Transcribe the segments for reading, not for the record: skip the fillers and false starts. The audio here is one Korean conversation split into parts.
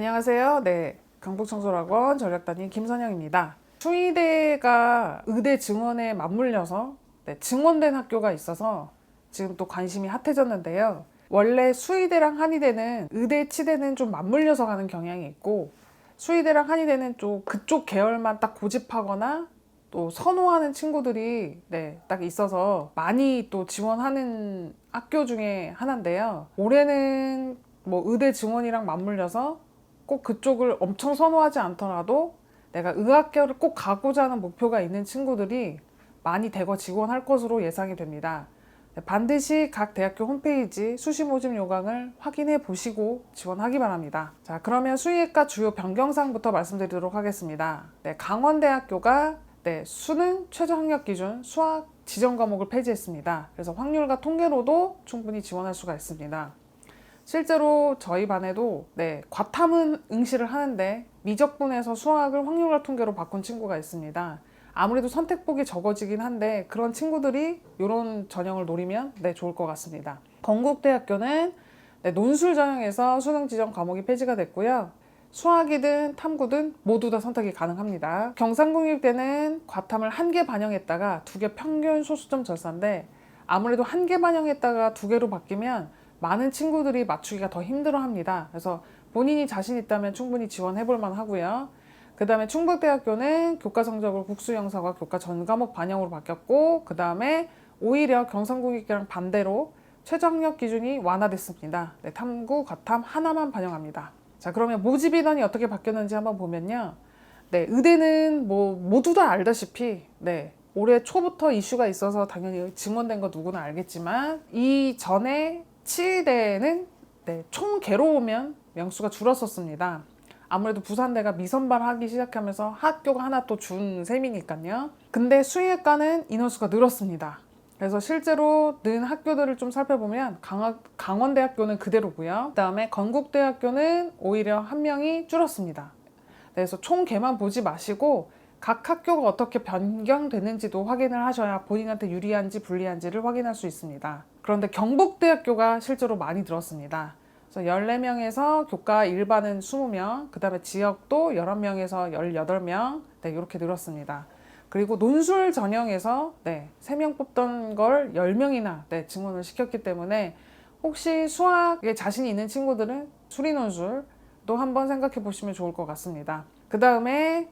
안녕하세요. 네, 강북청소학원 전략단임 김선영입니다. 수의대가 의대 증원에 맞물려서 증원된 학교가 있어서 지금 또 관심이 핫해졌는데요. 원래 수의대랑 한의대는 의대, 치대는 좀 맞물려서 가는 경향이 있고, 수의대랑 한의대는 좀 그쪽 계열만 딱 고집하거나 또 선호하는 친구들이 딱 있어서 많이 또 지원하는 학교 중에 하나인데요. 올해는 뭐 의대 증원이랑 맞물려서 꼭 그쪽을 엄청 선호하지 않더라도 내가 의학계를 꼭 가고자 하는 목표가 있는 친구들이 많이 대거 지원할 것으로 예상이 됩니다. 반드시 각 대학교 홈페이지 수시 모집 요강을 확인해 보시고 지원하기 바랍니다. 자, 그러면 수의학과 주요 변경사항부터 말씀드리도록 하겠습니다. 강원대학교가 수능 최저 학력 기준 수학 지정 과목을 폐지했습니다. 그래서 확률과 통계로도 충분히 지원할 수가 있습니다. 실제로 저희 반에도 과탐은 응시를 하는데 미적분에서 수학을 확률과 통계로 바꾼 친구가 있습니다. 아무래도 선택폭이 적어지긴 한데 그런 친구들이 이런 전형을 노리면 좋을 것 같습니다. 건국대학교는 논술 전형에서 수능 지정 과목이 폐지가 됐고요. 수학이든 탐구든 모두 다 선택이 가능합니다. 경상국립대는 과탐을 1개 반영했다가 2개 평균 소수점 절사인데 아무래도 1개 반영했다가 2개로 바뀌면 많은 친구들이 맞추기가 더 힘들어합니다. 그래서 본인이 자신 있다면 충분히 지원해 볼 만하고요. 그 다음에 충북대학교는 교과 성적을 국수영사과 교과 전 과목 반영으로 바뀌었고, 그 다음에 오히려 경상국립대랑 반대로 최저 학력 기준이 완화됐습니다. 탐구, 과탐 하나만 반영합니다. 자, 그러면 모집 인원이 어떻게 바뀌었는지 한번 보면요. 의대는 뭐 모두 다 알다시피 올해 초부터 이슈가 있어서 당연히 증원된 거 누구나 알겠지만 이전에 치대는 총 개로 오면 명수가 줄었었습니다. 아무래도 부산대가 미선발하기 시작하면서 학교가 하나 또 준 셈이니까요. 근데 수의학과는 인원수가 늘었습니다. 그래서 실제로 는 학교들을 좀 살펴보면 강원대학교는 그대로고요. 그 다음에 건국대학교는 오히려 1명이 줄었습니다. 그래서 총 개만 보지 마시고 각 학교가 어떻게 변경되는지도 확인을 하셔야 본인한테 유리한지 불리한지를 확인할 수 있습니다. 그런데 경북대학교가 실제로 많이 늘었습니다. 그래서 14명에서 교과 일반은 20명, 그 다음에 지역도 11명에서 18명 이렇게 늘었습니다. 그리고 논술 전형에서 3명 뽑던 걸 10명이나 증원을 시켰기 때문에 혹시 수학에 자신이 있는 친구들은 수리논술도 한번 생각해 보시면 좋을 것 같습니다. 그 다음에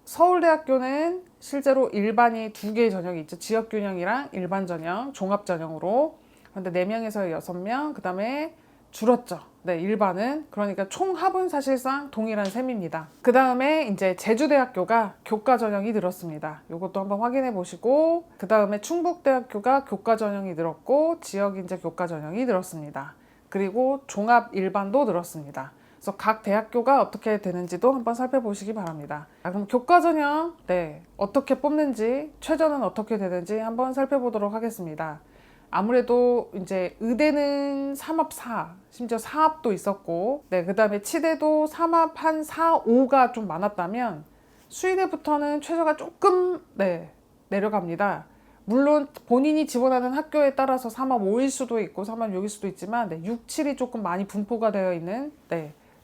서울대학교는 실제로 일반이 2개의 전형이 있죠. 지역균형이랑 일반 전형, 종합 전형으로. 그런데 4명에서 6명, 그 다음에 줄었죠. 일반은. 그러니까 총합은 사실상 동일한 셈입니다. 그 다음에 이제 제주대학교가 교과 전형이 늘었습니다. 이것도 한번 확인해 보시고, 그 다음에 충북대학교가 교과 전형이 늘었고, 지역 인재 교과 전형이 늘었습니다. 그리고 종합 일반도 늘었습니다. 그래서 각 대학교가 어떻게 되는지도 한번 살펴보시기 바랍니다. 그럼 교과 전형 어떻게 뽑는지, 최저는 어떻게 되는지 한번 살펴보도록 하겠습니다. 아무래도 이제 의대는 3합 4, 심지어 4합도 있었고, 그 다음에 치대도 3합 한 4, 5가 좀 많았다면 수의대부터는 최저가 조금 내려갑니다. 물론 본인이 지원하는 학교에 따라서 3합 5일 수도 있고 3합 6일 수도 있지만 6, 7이 조금 많이 분포가 되어 있는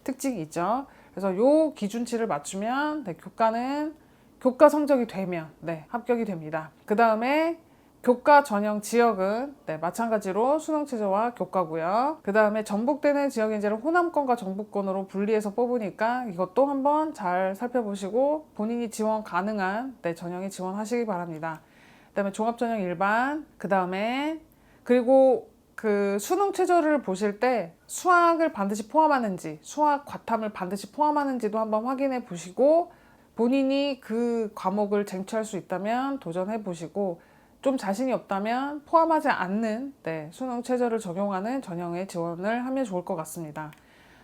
특징이 있죠. 그래서 요 기준치를 맞추면 교과는 교과 성적이 되면 합격이 됩니다. 그 다음에 교과 전형 지역은 마찬가지로 수능 최저와 교과고요. 그 다음에 전북대는 지역인재를 호남권과 정북권으로 분리해서 뽑으니까 이것도 한번 잘 살펴보시고 본인이 지원 가능한 전형에 지원하시기 바랍니다. 그 다음에 종합전형 일반, 그 다음에 그리고 그 수능 최저를 보실 때 수학을 반드시 포함하는지, 수학 과탐을 반드시 포함하는지도 한번 확인해 보시고 본인이 그 과목을 쟁취할 수 있다면 도전해 보시고 좀 자신이 없다면 포함하지 않는 수능 최저를 적용하는 전형에 지원을 하면 좋을 것 같습니다.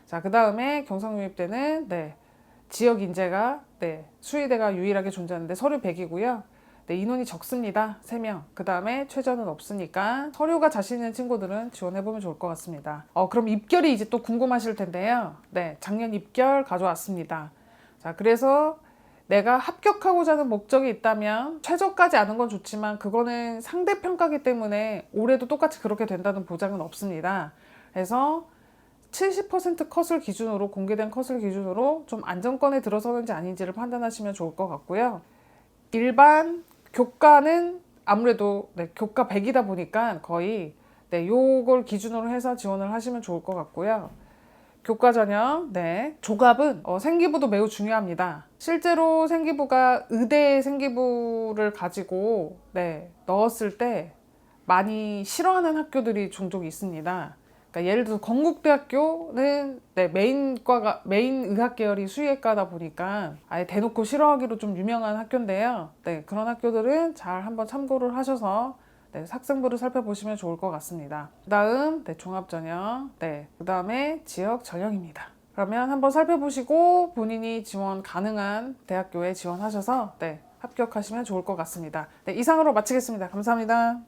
자, 그 다음에 경상국립대는 지역 인재가 수의대가 유일하게 존재하는데 서류 100이고요. 인원이 적습니다. 3명. 그 다음에 최저는 없으니까 서류가 자신 있는 친구들은 지원해보면 좋을 것 같습니다. 그럼 입결이 이제 또 궁금하실 텐데요. 작년 입결 가져왔습니다. 자, 그래서 내가 합격하고자 하는 목적이 있다면 최저까지 아는 건 좋지만 그거는 상대평가기 때문에 올해도 똑같이 그렇게 된다는 보장은 없습니다. 그래서 70% 컷을 기준으로, 공개된 컷을 기준으로 좀 안정권에 들어서는지 아닌지를 판단하시면 좋을 것 같고요. 일반 교과는 아무래도 교과 100이다 보니까 거의 요걸 기준으로 해서 지원을 하시면 좋을 것 같고요. 교과 전형, 조갑은 생기부도 매우 중요합니다. 실제로 생기부가 의대 생기부를 가지고 넣었을 때 많이 싫어하는 학교들이 종종 있습니다. 그러니까 예를 들어서 건국대학교는 메인 의학 계열이 수의학과다 보니까 아예 대놓고 싫어하기로 좀 유명한 학교인데요. 그런 학교들은 잘 한번 참고를 하셔서 학생부를 살펴보시면 좋을 것 같습니다. 그 다음 종합전형, 그 다음에 지역 전형입니다. 그러면 한번 살펴보시고 본인이 지원 가능한 대학교에 지원하셔서 합격하시면 좋을 것 같습니다. 이상으로 마치겠습니다. 감사합니다.